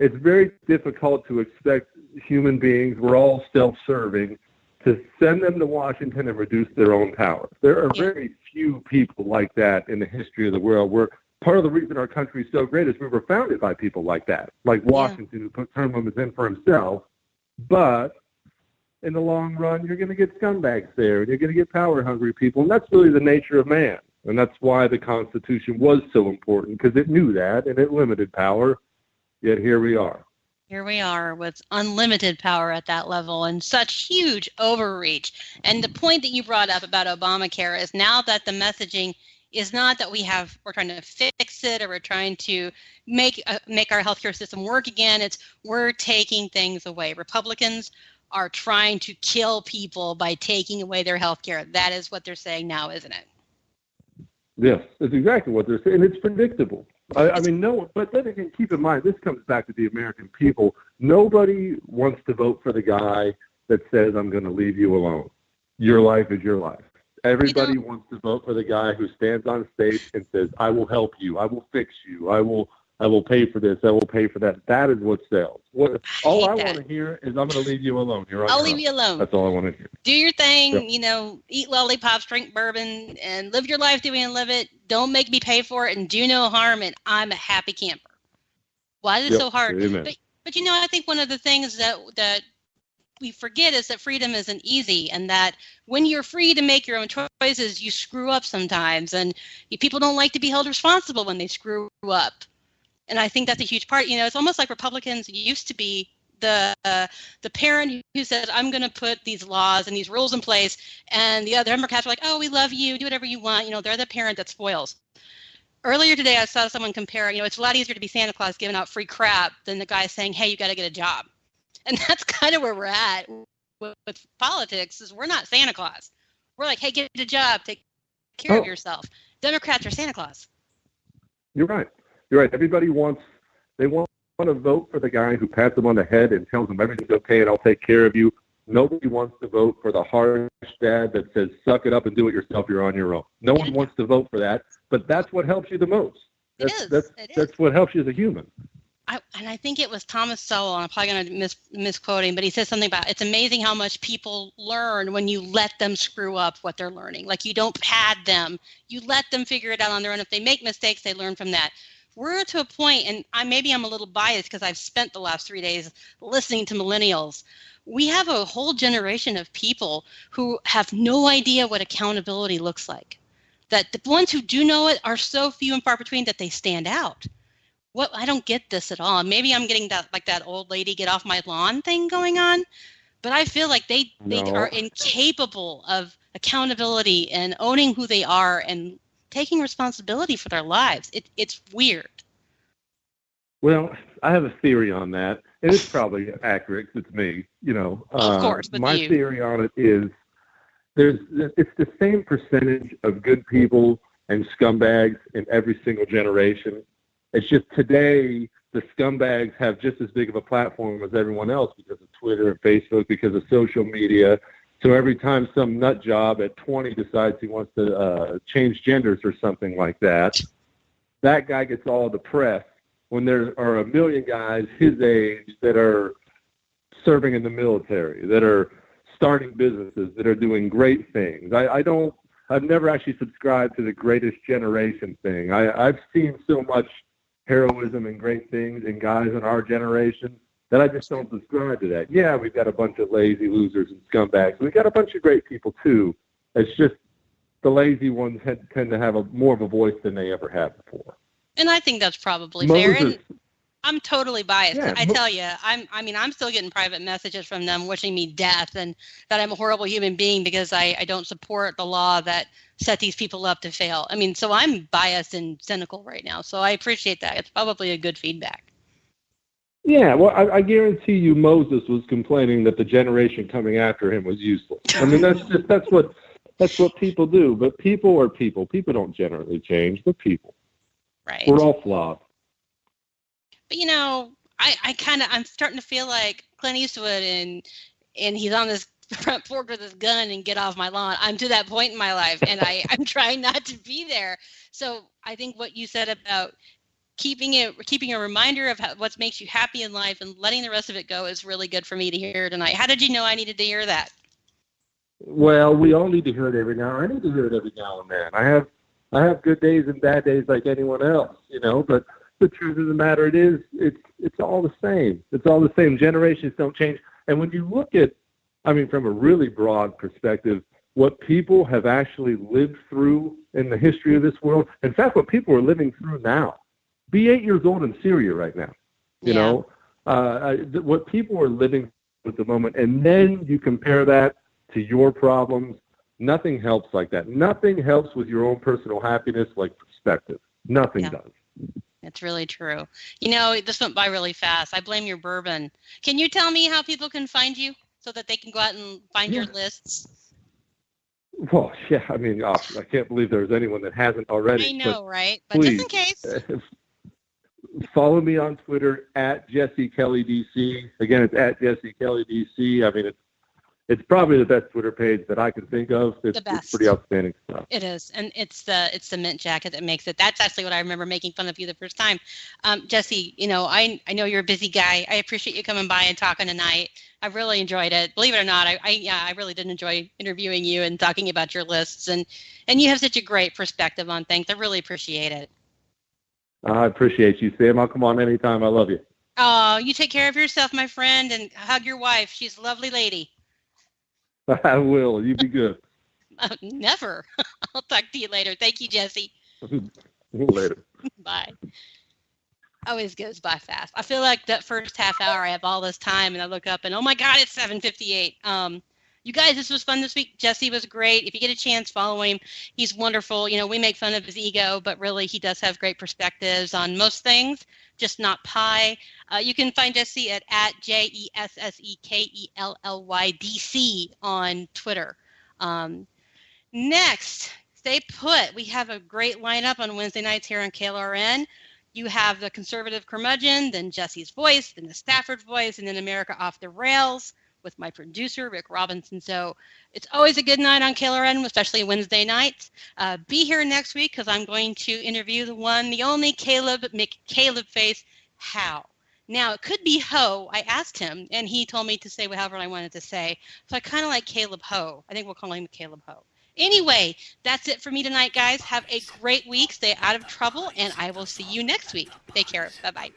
It's very difficult to expect human beings, we're all self-serving, to send them to Washington and reduce their own power. There are very few people like that in the history of the world. Where part of the reason our country is so great is we were founded by people like that, like Washington, who put term limits in for himself. But in the long run, you're going to get scumbags there, and you're going to get power-hungry people, and that's really the nature of man. And that's why the Constitution was so important, because it knew that, and it limited power, yet here we are. Here we are with unlimited power at that level and such huge overreach. And the point that you brought up about Obamacare is now that the messaging is not that we're trying to fix it or we're trying to make our healthcare system work again. It's we're taking things away. Republicans are trying to kill people by taking away their healthcare. That is what they're saying now, isn't it? Yes, that's exactly what they're saying. And it's predictable. I mean, no, but then again, keep in mind, this comes back to the American people. Nobody wants to vote for the guy that says, I'm going to leave you alone. Your life is your life. Everybody wants to vote for the guy who stands on stage and says, I will help you. I will fix you. I will pay for this. I will pay for that. That is what sells. All I want to hear is, I'm going to leave you alone. I'll leave you alone. That's all I want to hear. Do your thing, Yep. Eat lollipops, drink bourbon, and live your life the way you live it. Don't make me pay for it and do no harm, and I'm a happy camper. Why is it so hard? Amen. But I think one of the things that we forget is that freedom isn't easy, and that when you're free to make your own choices, you screw up sometimes, and people don't like to be held responsible when they screw up. And I think that's a huge part. It's almost like Republicans used to be the parent who said, I'm going to put these laws and these rules in place, and the other Democrats were like, oh, we love you, do whatever you want. They're the parent that spoils. Earlier today, I saw someone compare, it's a lot easier to be Santa Claus giving out free crap than the guy saying, hey, you got to get a job. And that's kind of where we're at with politics, is we're not Santa Claus. We're like, hey, get a job, take care of yourself. Democrats are Santa Claus. You're right. Everybody want to vote for the guy who pats them on the head and tells them everything's okay and I'll take care of you. Nobody wants to vote for the harsh dad that says, suck it up and do it yourself, you're on your own. No one wants to vote for that, but that's what helps you the most. That's what helps you as a human. And I think it was Thomas Sowell, and I'm probably going to misquote him, but he says something about, it's amazing how much people learn when you let them screw up what they're learning. Like, you don't pad them. You let them figure it out on their own. If they make mistakes, they learn from that. We're to a point, and maybe I'm a little biased because I've spent the last 3 days listening to millennials. We have a whole generation of people who have no idea what accountability looks like. That the ones who do know it are so few and far between that they stand out. I don't get this at all. Maybe I'm getting that old lady get off my lawn thing going on, but I feel like they are incapable of accountability and owning who they are and taking responsibility for their lives. It's weird. Well, I have a theory on that, and it's probably accurate. It's me, Of course, but my theory on it is it's the same percentage of good people and scumbags in every single generation. It's just today the scumbags have just as big of a platform as everyone else because of Twitter and Facebook, because of social media. So every time some nut job at 20 decides he wants to change genders or something like that, that guy gets all the press when there are a million guys his age that are serving in the military, that are starting businesses, that are doing great things. I've never actually subscribed to the greatest generation thing. I've seen so much heroism and great things in guys in our generation that I just don't subscribe to that. Yeah, we've got a bunch of lazy losers and scumbags. We've got a bunch of great people too. It's just the lazy ones tend to have more of a voice than they ever had before. And I think that's probably fair. And I'm totally biased. Yeah, I tell you, I'm still getting private messages from them wishing me death and that I'm a horrible human being because I don't support the law that set these people up to fail. So I'm biased and cynical right now. So I appreciate that. It's probably a good feedback. Yeah, well, I guarantee you Moses was complaining that the generation coming after him was useless. That's what people do. But people are people. People don't generally change. They're people. Right. We're all flawed. But I'm starting to feel like Clint Eastwood and he's on this front porch with his gun and get off my lawn. I'm to that point in my life, and I'm trying not to be there. So I think what you said about keeping a reminder of what makes you happy in life and letting the rest of it go is really good for me to hear tonight. How did you know I needed to hear that? Well, we all need to hear it every now. I need to hear it every now and then. I have good days and bad days like anyone else, but the truth of the matter it's all the same. It's all the same. Generations don't change. And when you look at, from a really broad perspective, what people have actually lived through in the history of this world, in fact, what people are living through now, be 8 years old in Syria right now, what people are living through at the moment, and then you compare that to your problems, nothing helps like that. Nothing helps with your own personal happiness like perspective. Nothing does. It's really true. This went by really fast. I blame your bourbon. Can you tell me how people can find you so that they can go out and find your lists? Well, yeah, I mean, I can't believe there's anyone that hasn't already. I know, right? But please, just in case. Follow me on Twitter at Jesse Kelly DC. Again, it's at Jesse Kelly DC. I mean, it's probably the best Twitter page that I can think of. It's pretty outstanding stuff. It is, and it's the mint jacket that makes it. That's actually what I remember making fun of you the first time. Jesse, I know you're a busy guy. I appreciate you coming by and talking tonight. I really enjoyed it. Believe it or not, I really did enjoy interviewing you and talking about your lists, and you have such a great perspective on things. I really appreciate it. I appreciate you, Sam. I'll come on anytime. I love you. Oh, you take care of yourself, my friend, and hug your wife. She's a lovely lady. I will. You be good. Never. I'll talk to you later. Thank you, Jesse. Later. Bye. Always goes by fast. I feel like that first half hour I have all this time, and I look up and, oh my God, it's 7:58. You guys, this was fun this week. Jesse was great. If you get a chance, follow him. He's wonderful. We make fun of his ego, but really he does have great perspectives on most things, just not pie. You can find Jesse at JESSEKELLYDC on Twitter. Next, stay put. We have a great lineup on Wednesday nights here on KLRN. You have the Conservative Curmudgeon, then Jesse's Voice, then the Stafford Voice, and then America Off the Rails with my producer, Rick Robinson. So it's always a good night on KLRN, especially Wednesday nights. Be here next week because I'm going to interview the one, the only Caleb Face Howe. Now, it could be Ho. I asked him, and he told me to say however I wanted to say. So I kind of like Caleb Ho. I think we'll call him Caleb Ho. Anyway, that's it for me tonight, guys. Have a great week. Stay out of trouble, and I will see you next week. Take care. Bye-bye.